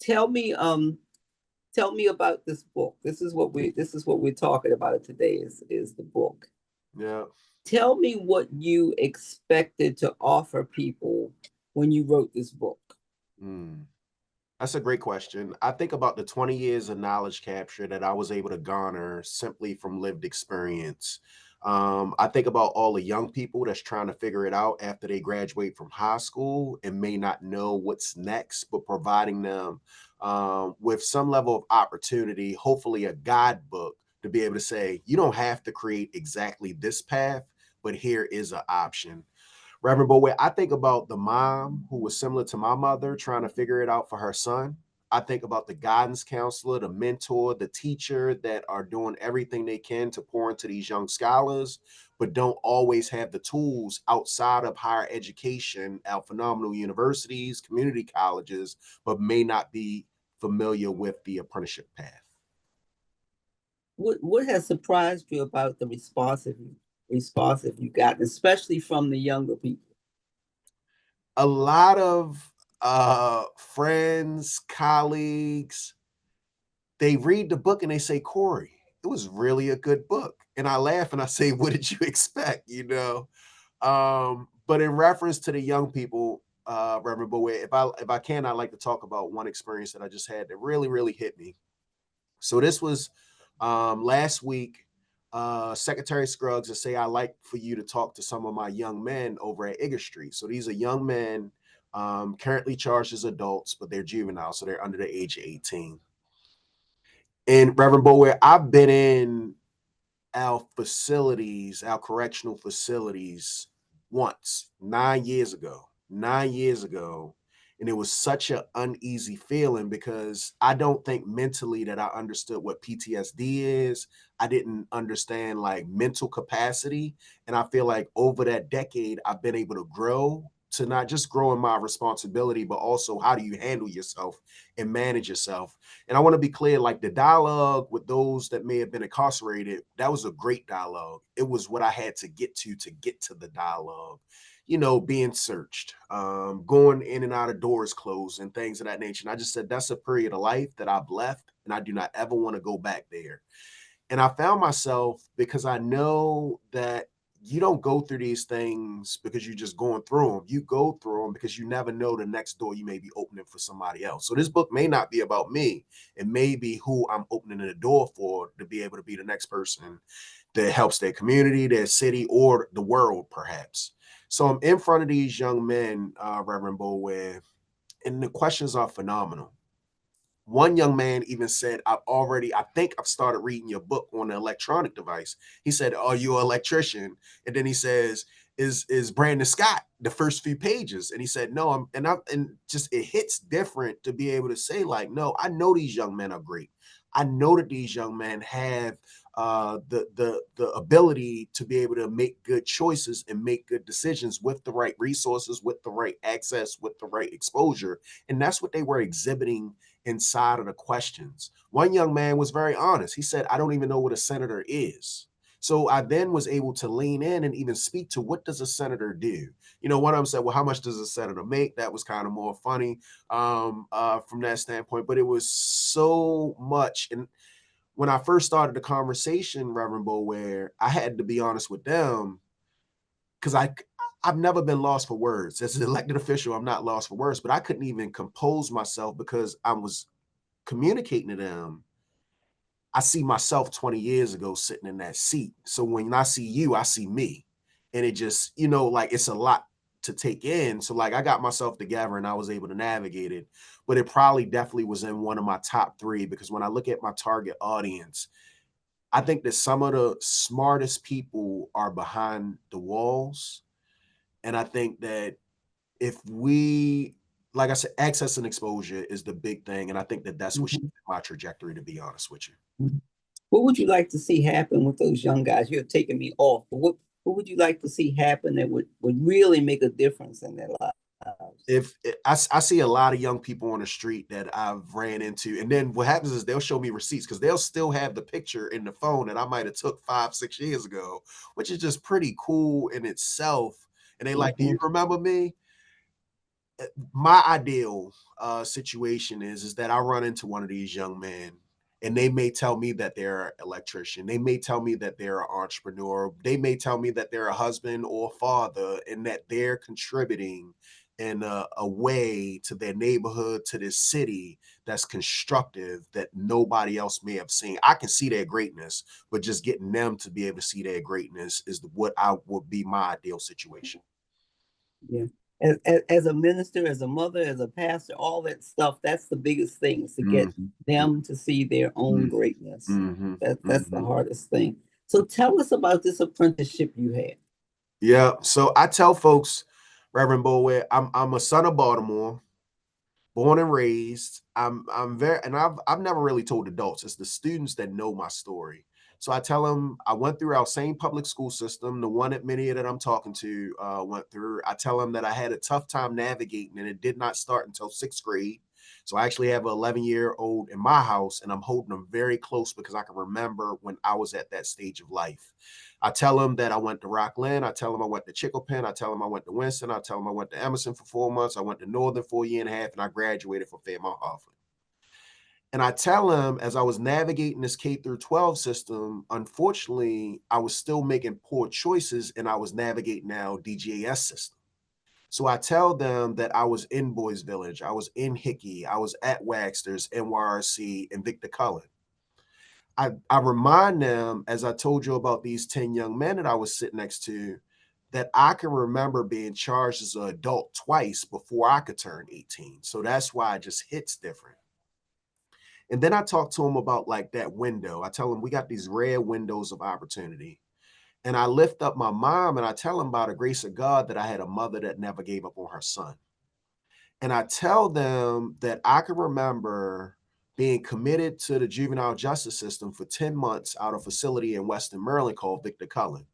tell me, tell me about this book. This is what we're talking about today is the book. Yeah. Tell me what you expected to offer people when you wrote this book. Mm. That's a great question. I think about the 20 years of knowledge capture that I was able to garner simply from lived experience. I think about all the young people that's trying to figure it out after they graduate from high school and may not know what's next, but providing them with some level of opportunity, hopefully a guidebook to be able to say, you don't have to create exactly this path, but here is an option. Reverend Bowie, I think about the mom who was similar to my mother trying to figure it out for her son. I think about the guidance counselor, the mentor, the teacher that are doing everything they can to pour into these young scholars, but don't always have the tools outside of higher education at phenomenal universities, community colleges, but may not be familiar with the apprenticeship path. What has surprised you about the responsive you got, especially from the younger people? A lot of friends, colleagues, they read the book and they say, Cory, it was really a good book. And I laugh and I say, what did you expect? But in reference to the young people, Reverend Bowie, if I can, I'd like to talk about one experience that I just had that really, really hit me. So this was last week. Secretary Scruggs to say, I like for you to talk to some of my young men over at Igger Street. So these are young men currently charged as adults, but they're juvenile, so they're under the age of 18. And Reverend Bowie, I've been in our facilities, our correctional facilities once 9 years ago. 9 years ago. And it was such an uneasy feeling because I don't think mentally that I understood what PTSD is. I didn't understand like mental capacity. And I feel like over that decade, I've been able to grow to not just grow in my responsibility, but also how do you handle yourself and manage yourself. And I want to be clear, like the dialogue with those that may have been incarcerated, that was a great dialogue. It was what I had to get to the dialogue, being searched, going in and out of doors closed and things of that nature. And I just said, that's a period of life that I've left and I do not ever want to go back there. And I found myself, because I know that you don't go through these things because you're just going through them. You go through them because you never know the next door you may be opening for somebody else. So this book may not be about me. It may be who I'm opening the door for to be able to be the next person that helps their community, their city, or the world, perhaps. So I'm in front of these young men, Reverend Bowie, and the questions are phenomenal. One young man even said, I think I've started reading your book on an electronic device. He said, are you an electrician? And then he says, is Brandon Scott the first few pages? And he said, no, and just, it hits different to be able to say like, no, I know these young men are great. I know that these young men have the ability to be able to make good choices and make good decisions with the right resources, with the right access, with the right exposure. And that's what they were exhibiting inside of the questions. One young man was very honest. He said, I don't even know what a senator is. So I then was able to lean in and even speak to, what does a senator do? One of them said, well, how much does a senator make? That was kind of more funny from that standpoint, but it was so much. And when I first started the conversation, Reverend Bowie, I had to be honest with them because I've never been lost for words. As an elected official, I'm not lost for words, but I couldn't even compose myself because I was communicating to them. I see myself 20 years ago sitting in that seat. So when I see you, I see me. And it just, like it's a lot to take in. So like I got myself together and I was able to navigate it. But it probably definitely was in one of my top three, because when I look at my target audience, I think that some of the smartest people are behind the walls. And I think that if we, like I said, access and exposure is the big thing. And I think that that's what shifted Mhm. my trajectory, to be honest with you. What would you like to see happen with those young guys? You're taking me off, but what would you like to see happen that would really make a difference in their lives? If I see a lot of young people on the street that I've ran into, and then what happens is they'll show me receipts because they'll still have the picture in the phone that I might have took 5, 6 years ago, which is just pretty cool in itself. And they like, do Mhm. you remember me? my ideal situation is that I run into one of these young men and they may tell me that they're an electrician. They may tell me that they're an entrepreneur. They may tell me that they're a husband or a father and that they're contributing in a way to their neighborhood, to this city that's constructive that nobody else may have seen. I can see their greatness, but just getting them to be able to see their greatness is what I would be my ideal situation. Yeah. As a minister, as a mother, as a pastor, all that stuff, that's the biggest thing is to get Mhm. them to see their own Mhm. greatness. Mhm. That's the Mhm. hardest thing. So tell us about this apprenticeship you had. Yeah. So I tell folks, Reverend Bowie, I'm a son of Baltimore, born and raised. I'm very, and I've never really told adults. It's the students that know my story. So I tell them I went through our same public school system, the one that many that I'm talking to went through. I tell them that I had a tough time navigating, and it did not start until sixth grade. So I actually have an 11-year-old in my house, and I'm holding them very close because I can remember when I was at that stage of life. I tell them that I went to Rockland. I tell them I went to Chicopin. I tell them I went to Winston. I tell them I went to Emerson for 4 months. I went to Northern for a year and a half, and I graduated from Fairmont Harford. And I tell them as I was navigating this K through 12 system, unfortunately, I was still making poor choices and I was navigating now DGAS system. So I tell them that I was in Boys Village, I was in Hickey, I was at Waxter's, NYRC, and Victor Cullen. I remind them, as I told you about these 10 young men that I was sitting next to, that I can remember being charged as an adult twice before I could turn 18. So that's why it just hits different. And then I talk to them about like that window. I tell them we got these rare windows of opportunity. And I lift up my mom and I tell them by the grace of God that I had a mother that never gave up on her son. And I tell them that I can remember being committed to the juvenile justice system for 10 months out of a facility in Western Maryland called Victor Cullen.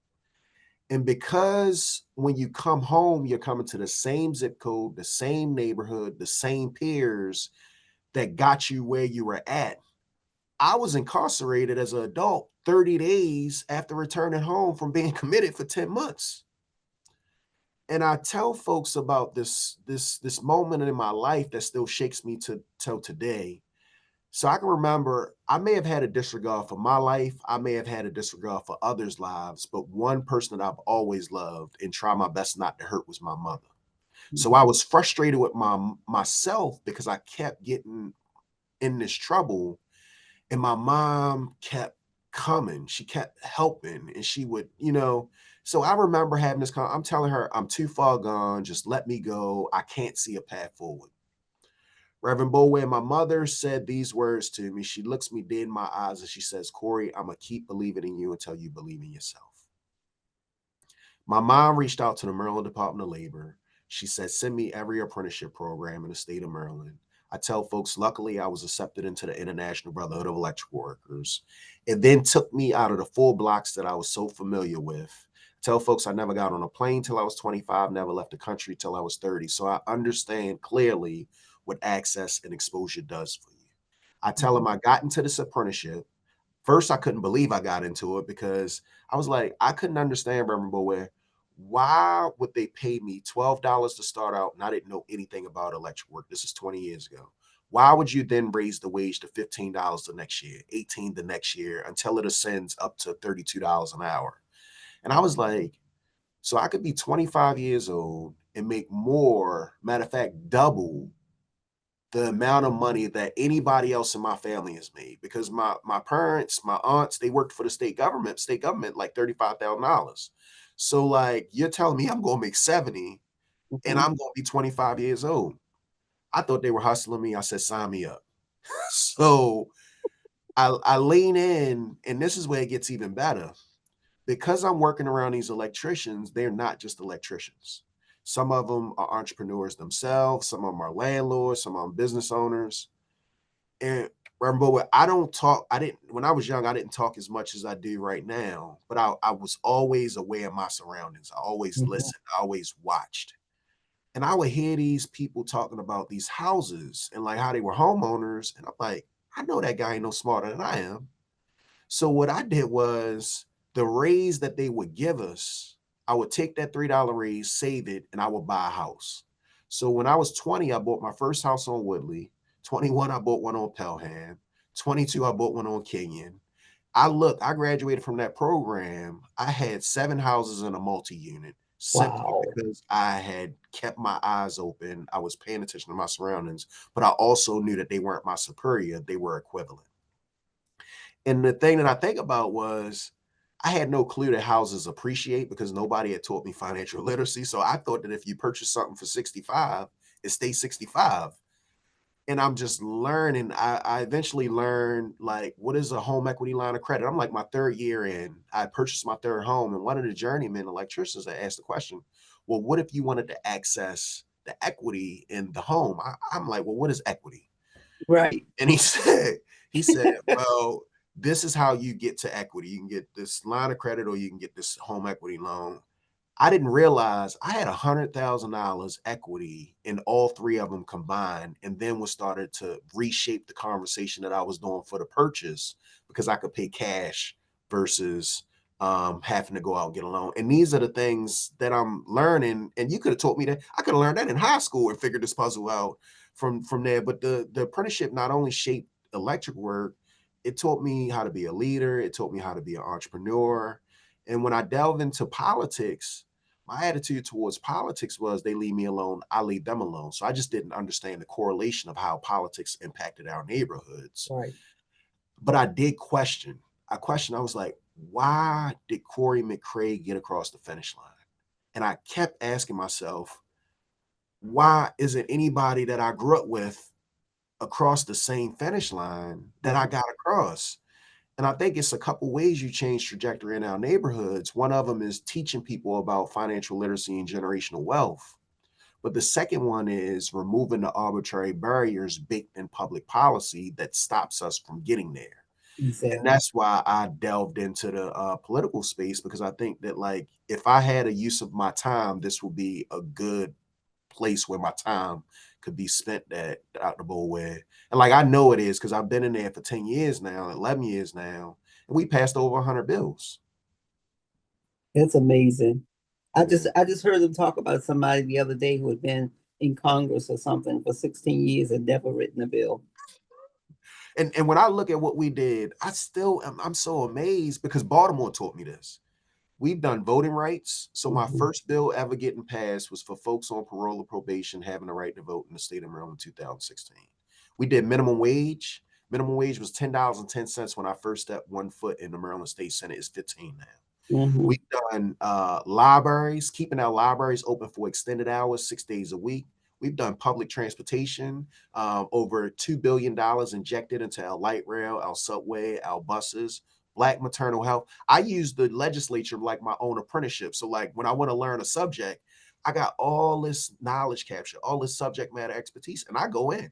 And because when you come home, you're coming to the same zip code, the same neighborhood, the same peers that got you where you were at. I was incarcerated as an adult 30 days after returning home from being committed for 10 months. And I tell folks about this moment in my life that still shakes me to till today. So I can remember I may have had a disregard for my life. I may have had a disregard for others' lives, but one person that I've always loved and try my best not to hurt was my mother. So I was frustrated with myself because I kept getting in this trouble and my mom kept coming. She kept helping and she would, so I remember having this I'm telling her, I'm too far gone. Just let me go. I can't see a path forward. Reverend Bowen, my mother said these words to me. She looks me dead in my eyes and she says, Cory, I'm going to keep believing in you until you believe in yourself. My mom reached out to the Maryland Department of Labor. She said, send me every apprenticeship program in the state of Maryland. I tell folks, luckily, I was accepted into the International Brotherhood of Electrical Workers. It then took me out of the 4 blocks that I was so familiar with. I tell folks I never got on a plane till I was 25, never left the country till I was 30. So I understand clearly what access and exposure does for you. I tell them I got into this apprenticeship. First, I couldn't believe I got into it because I was like, I couldn't understand, Reverend Bowie, why would they pay me $12 to start out? And I didn't know anything about electric work. This is 20 years ago. Why would you then raise the wage to $15 the next year, 18 the next year, until it ascends up to $32 an hour? And I was like, so I could be 25 years old and make more, matter of fact, double the amount of money that anybody else in my family has made because my parents, my aunts, they worked for the state government like $35,000. So like you're telling me I'm gonna make 70 and Mhm. I'm gonna be 25 years old. I thought they were hustling me. I said, sign me up. So I lean in, and this is where it gets even better. Because I'm working around these electricians, they're not just electricians. Some of them are entrepreneurs themselves, some of them are landlords, some of them business owners. And remember, I didn't, when I was young, I didn't talk as much as I do right now, but I was always aware of my surroundings. I always Mhm. listened, I always watched. And I would hear these people talking about these houses and like how they were homeowners. And I'm like, I know that guy ain't no smarter than I am. So what I did was the raise that they would give us, I would take that $3 raise, save it, and I would buy a house. So when I was 20, I bought my first house on Woodley. 21, I bought one on Pelham. 22, I bought one on Kenyon. I graduated from that program. I had 7 houses in a multi-unit simply Wow. because I had kept my eyes open. I was paying attention to my surroundings, but I also knew that they weren't my superior, they were equivalent. And the thing that I think about was I had no clue that houses appreciate because nobody had taught me financial literacy. So I thought that if you purchase something for 65, it stays 65. And I'm just learning. I eventually learned like what is a home equity line of credit. I'm like my 3rd year in. I purchased my 3rd home, and one of the journeyman electricians that asked the question, "Well, what if you wanted to access the equity in the home?" I'm like, "Well, what is equity?" Right. And he said, "Well, this is how you get to equity. You can get this line of credit, or you can get this home equity loan." I didn't realize I had $100,000 equity in all 3 of them combined, and then was started to reshape the conversation that I was doing for the purchase because I could pay cash versus having to go out and get a loan. And these are the things that I'm learning. And you could have taught me that. I could have learned that in high school and figured this puzzle out from there. But the apprenticeship not only shaped electric work, it taught me how to be a leader. It taught me how to be an entrepreneur. And when I delved into politics, my attitude towards politics was they leave me alone, I leave them alone. So I just didn't understand the correlation of how politics impacted our neighborhoods. Right. But I did question. I was like, why did Cory McCray get across the finish line? And I kept asking myself, why isn't anybody that I grew up with across the same finish line that I got across? And I think it's a couple ways you change trajectory in our neighborhoods. One of them is teaching people about financial literacy and generational wealth. But the second one is removing the arbitrary barriers baked in public policy that stops us from getting there. And Exactly. that's why I delved into the political space, because I think that like if I had a use of my time, this would be a good place where my time could be spent at Dr. Boulware. And like I know it is because I've been in there for 10 years now, 11 years now, and we passed over 100 bills. That's amazing. I Yeah. just I just heard them talk about somebody the other day who had been in Congress or something for 16 years and never written a bill. And when I look at what we did, I'm so amazed because Baltimore taught me this. We've done voting rights. So my Mhm. first bill ever getting passed was for folks on parole or probation having the right to vote in the state of Maryland in 2016. We did minimum wage. Minimum wage was $10.10 when I first stepped 1 foot in the Maryland State Senate. It's 15 now. Mhm. We've done libraries, keeping our libraries open for extended hours, 6 days a week. We've done public transportation, over $2 billion injected into our light rail, our subway, our buses. Black maternal health. I use the legislature like my own apprenticeship. So, like when I want to learn a subject, I got all this knowledge capture, all this subject matter expertise, and I go in.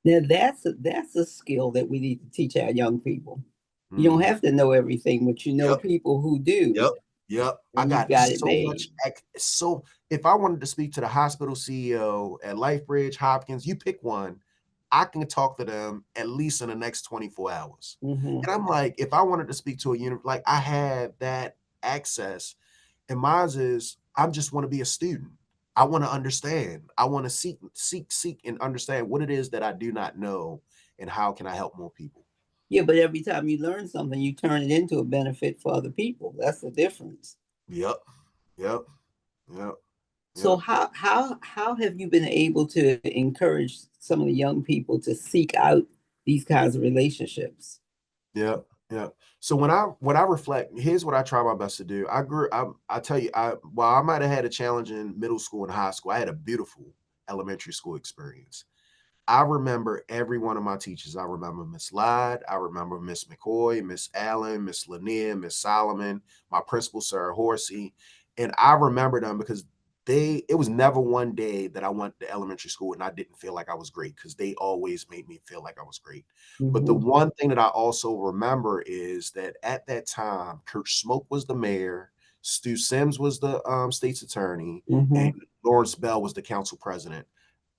Now that's a skill that we need to teach our young people. You don't Mhm. have to know everything, but you know Yep. people who do, Yep. Yep. I and you've got got it so made. much. So if I wanted to speak to the hospital CEO at LifeBridge, Hopkins, you pick one, I can talk to them at least in the next 24 hours. Hmm. And I'm like, if I wanted to speak to a unit, like I have that access. And mine is, I just want to be a student. I want to understand. I want to seek, and understand what it is that I do not know and how can I help more people. Yeah, but every time you learn something, you turn it into a benefit for other people. That's the difference. Yep. Yep. Yep. So Yep. how have you been able to encourage some of the young people to seek out these kinds of relationships? Yeah, yeah. So when I reflect, here's what I try my best to do. I tell you, while I might have had a challenge in middle school and high school, I had a beautiful elementary school experience. I remember every one of my teachers. I remember Miss Lyde, I remember Miss McCoy, Miss Allen, Miss Lanier, Miss Solomon, my principal, Sir Horsey. And I remember them because it was never one day that I went to elementary school and I didn't feel like I was great because they always made me feel like I was great. But the Hmm. one thing that I also remember is that at that time, Kurt Smoke was the mayor, Stu Sims was the state's attorney, and Hmm. Lawrence Bell was the council president.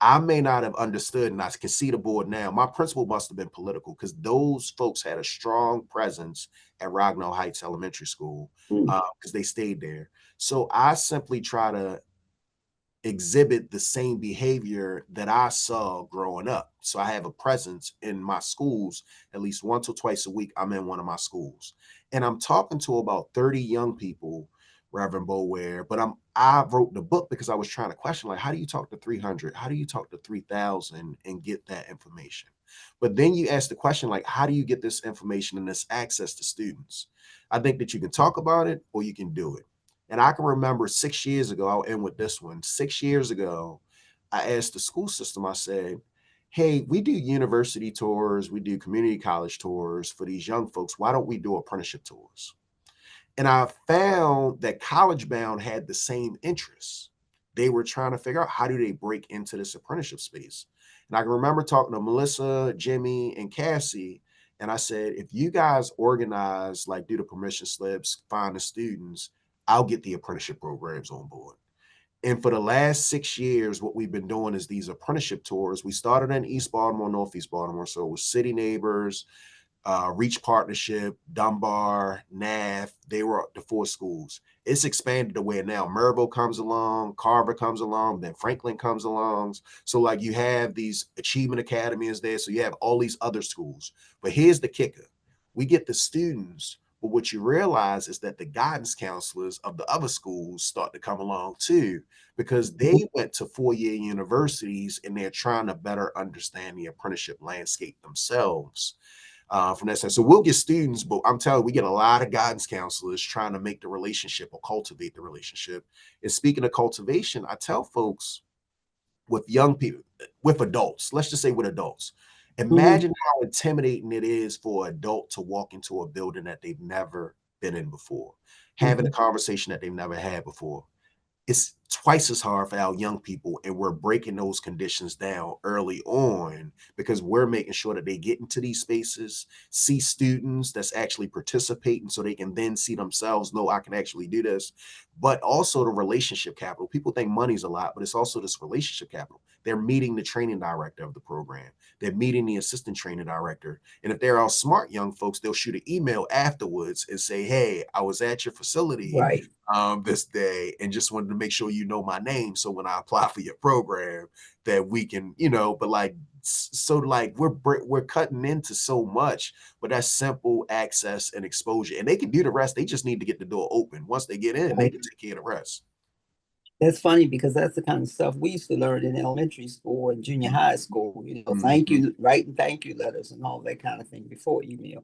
I may not have understood, and I can see the board now. My principal must have been political because those folks had a strong presence at Ragnall Heights Elementary School because they stayed there. So I simply try to exhibit the same behavior that I saw growing up. So I have a presence in my schools at least once or twice a week. I'm in one of my schools and I'm talking to about 30 young people, Reverend Bower, but I wrote the book because I was trying to question, like, how do you talk to 300? How do you talk to 3,000 and get that information? But then you ask the question, like, how do you get this information and this access to students? I think that you can talk about it or you can do it. And I can remember 6 years ago, I'll end with this one. 6 years ago, I asked the school system, I said, hey, we do university tours, we do community college tours for these young folks. Why don't we do apprenticeship tours? And I found that College Bound had the same interests. They were trying to figure out how do they break into this apprenticeship space. And I can remember talking to Melissa, Jimmy, and Cassie. And I said, if you guys organize, like do the permission slips, find the students, I'll get the apprenticeship programs on board. And for the last 6 years, what we've been doing is these apprenticeship tours. We started in East Baltimore, Northeast Baltimore. So it was City Neighbors, Reach Partnership, Dunbar, NAF. They were the four schools. It's expanded to where now Maryville comes along, Carver comes along, then Franklin comes along. So like you have these achievement academies there. So you have all these other schools. But here's the kicker. We get the students, but what you realize is that the guidance counselors of the other schools start to come along too, because they went to four-year universities and they're trying to better understand the apprenticeship landscape themselves from that side. So we'll get students, but I'm telling you, we get a lot of guidance counselors trying to make the relationship or cultivate the relationship. And speaking of cultivation, I tell folks with young people, with adults, let's just say with adults, Mhm. imagine how intimidating it is for an adult to walk into a building that they've never been in before, having a Mhm. conversation that they've never had before. It's twice as hard for our young people, and we're breaking those conditions down early on because we're making sure that they get into these spaces, see students that's actually participating so they can then see themselves, know I can actually do this. But also the relationship capital. People think money's a lot, but it's also this relationship capital. They're meeting the training director of the program. They're meeting the assistant training director. And if they're all smart young folks, they'll shoot an email afterwards and say, hey, I was at your facility Right. this day and just wanted to make sure you know my name. So when I apply for your program, that we can, but like, so like we're cutting into so much, but that's simple access and exposure. And they can do the rest. They just need to get the door open. Once they get in, they Right. can take care of the rest. That's funny because that's the kind of stuff we used to learn in elementary school and junior high school, thank Mm-hmm. you, writing thank you letters and all that kind of thing before email.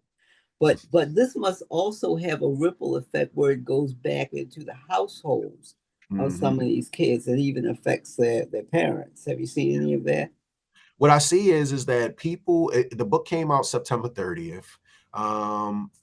But this must also have a ripple effect where it goes back into the households of Mm-hmm. some of these kids and even affects their parents. Have you seen any of that? What I see is that the book came out September 30th.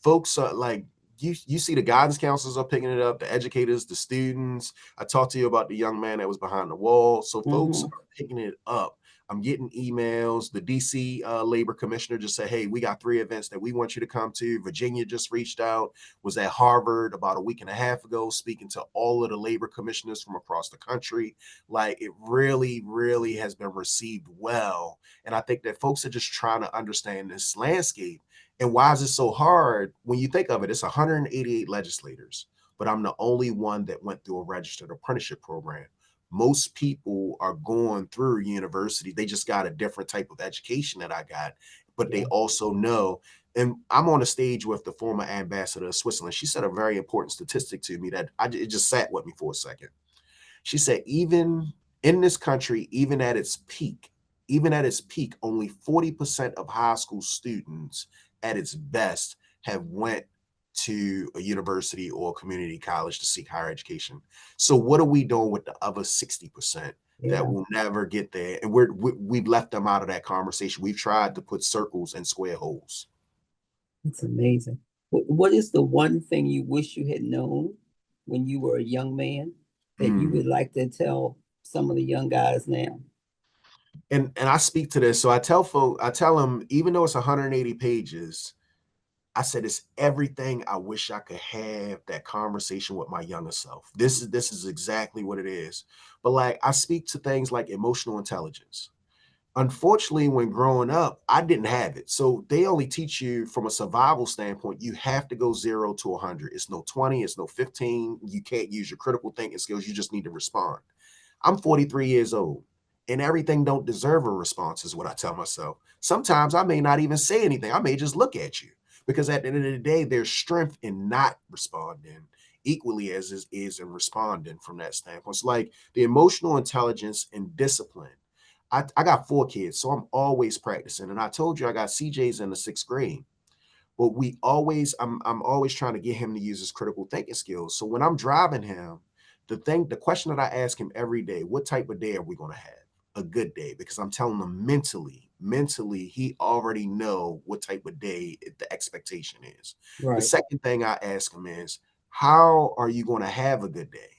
Folks are like, you see the guidance counselors are picking it up, the educators, the students. I talked to you about the young man that was behind the wall. So folks Hmm. are picking it up. I'm getting emails. The DC labor commissioner just said, hey, we got 3 events that we want you to come to. Virginia just reached out, was at Harvard about a week and a half ago, speaking to all of the labor commissioners from across the country. Like it really, really has been received well. And I think that folks are just trying to understand this landscape. And why is it so hard? When you think of it, it's 188 legislators, but I'm the only one that went through a registered apprenticeship program. Most people are going through university. They just got a different type of education that I got, but they Yeah. also know. And I'm on a stage with the former ambassador of Switzerland. She said a very important statistic to me that it just sat with me for a second. She said, even in this country, even at its peak, only 40% of high school students at its best have went to a university or a community college to seek higher education. So what are we doing with the other 60% that Yeah. will never get there? And we've left them out of that conversation. We've tried to put circles and square holes. It's amazing. What is the one thing you wish you had known when you were a young man that you Mm. would like to tell some of the young guys now? And I speak to this. So I tell them, even though it's 180 pages, I said it's everything I wish I could have that conversation with my younger self. This is exactly what it is. But like I speak to things like emotional intelligence. Unfortunately, when growing up, I didn't have it. So they only teach you from a survival standpoint, you have to go 0 to 100. It's no 20, it's no 15. You can't use your critical thinking skills. You just need to respond. I'm 43 years old, and everything don't deserve a response is what I tell myself. Sometimes I may not even say anything. I may just look at you, because at the end of the day, there's strength in not responding equally as is in responding from that standpoint. It's like the emotional intelligence and discipline. I got 4 kids, so I'm always practicing. And I told you I got CJ's in the 6th grade. But I'm always trying to get him to use his critical thinking skills. So when I'm driving him, the question that I ask him every day: what type of day are we going to have? A good day. Because I'm telling him mentally, he already know what type of day the expectation is. The Right. second thing I ask him is, how are you going to have a good day?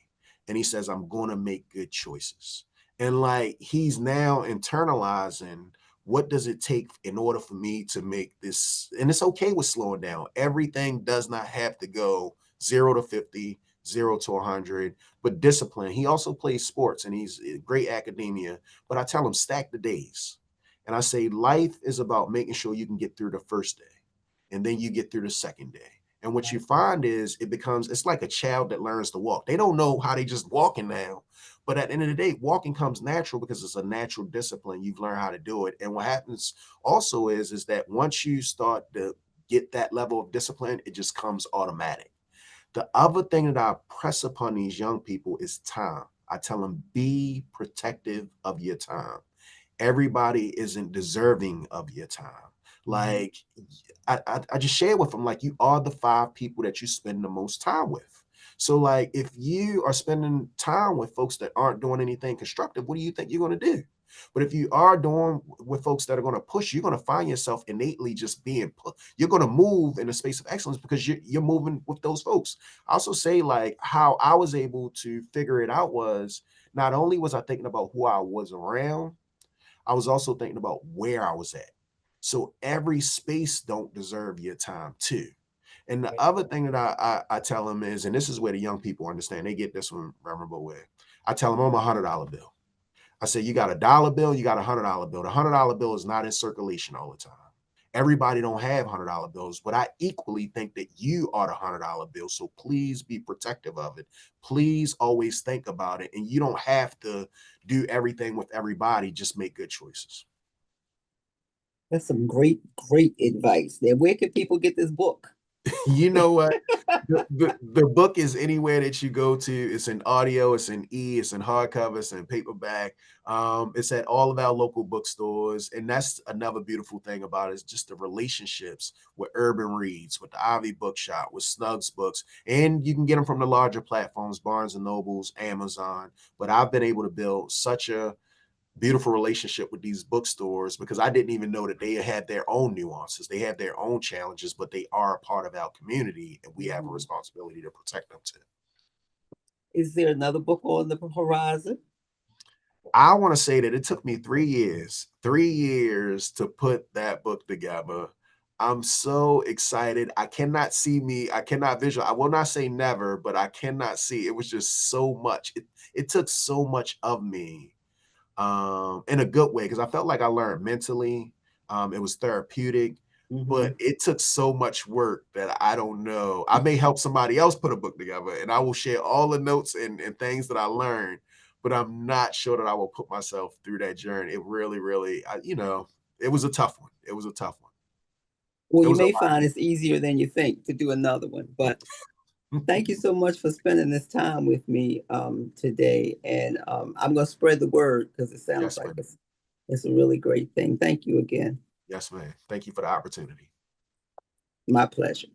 And he says, I'm going to make good choices. And like, he's now internalizing, what does it take in order for me to make this? And it's okay with slowing down. Everything does not have to go 0 to 50, 0 to 100, but discipline. He also plays sports and he's great academia, but I tell him, stack the days. And I say, life is about making sure you can get through the first day, and then you get through the second day. And what you find is it's like a child that learns to walk. They don't know how they just walking now. But at the end of the day, walking comes natural because it's a natural discipline. You've learned how to do it. And what happens also is that once you start to get that level of discipline, it just comes automatic. The other thing that I press upon these young people is time. I tell them, be protective of your time. Everybody isn't deserving of your time. Like, I just share with them, like, you are the 5 people that you spend the most time with. So like, if you are spending time with folks that aren't doing anything constructive, what do you think you're going to do? But if you are doing with folks that are going to push, you're going to find yourself innately just being put. You're going to move in a space of excellence because you're moving with those folks. I also say, like, how I was able to figure it out was, not only was I thinking about who I was around, I was also thinking about where I was at. So every space don't deserve your time too. And the other thing that I tell them is, and this is where the young people understand, they get this one memorable way. I tell them, I'm $100 bill. I say, you got a dollar bill, you got $100 bill. The $100 bill is not in circulation all the time. Everybody don't have $100 bills, but I equally think that you are the $100 bill. So please be protective of it. Please always think about it. And you don't have to do everything with everybody. Just make good choices. That's some great, great advice. Now, where can people get this book? You know what? The book is anywhere that you go to. It's in audio, it's in it's in hardcover, it's in paperback. It's at all of our local bookstores. And that's another beautiful thing about it, is just the relationships with Urban Reads, with the Ivy Bookshop, with Snugs Books. And you can get them from the larger platforms, Barnes and Nobles, Amazon. But I've been able to build such a beautiful relationship with these bookstores because I didn't even know that they had their own nuances. They have their own challenges, but they are a part of our community, and we have a responsibility to protect them too. Is there another book on the horizon? I want to say that it took me 3 years to put that book together. I'm so excited. I cannot visualize. I will not say never, but I cannot see. It was just so much. It took so much of me, in a good way, because I felt like I learned mentally. It was therapeutic, but it took so much work that I don't know. I may help somebody else put a book together, and I will share all the notes and things that I learned, but I'm not sure that I will put myself through that journey. It really, really, it was a tough one. It was a tough one. Well, It you was a may find it's easier than you think to do another one. But lot. thank you so much for spending this time with me today. And I'm going to spread the word because it sounds Yes, like ma'am. it's a really great thing. Thank you again. Yes, ma'am. Thank you for the opportunity. My pleasure.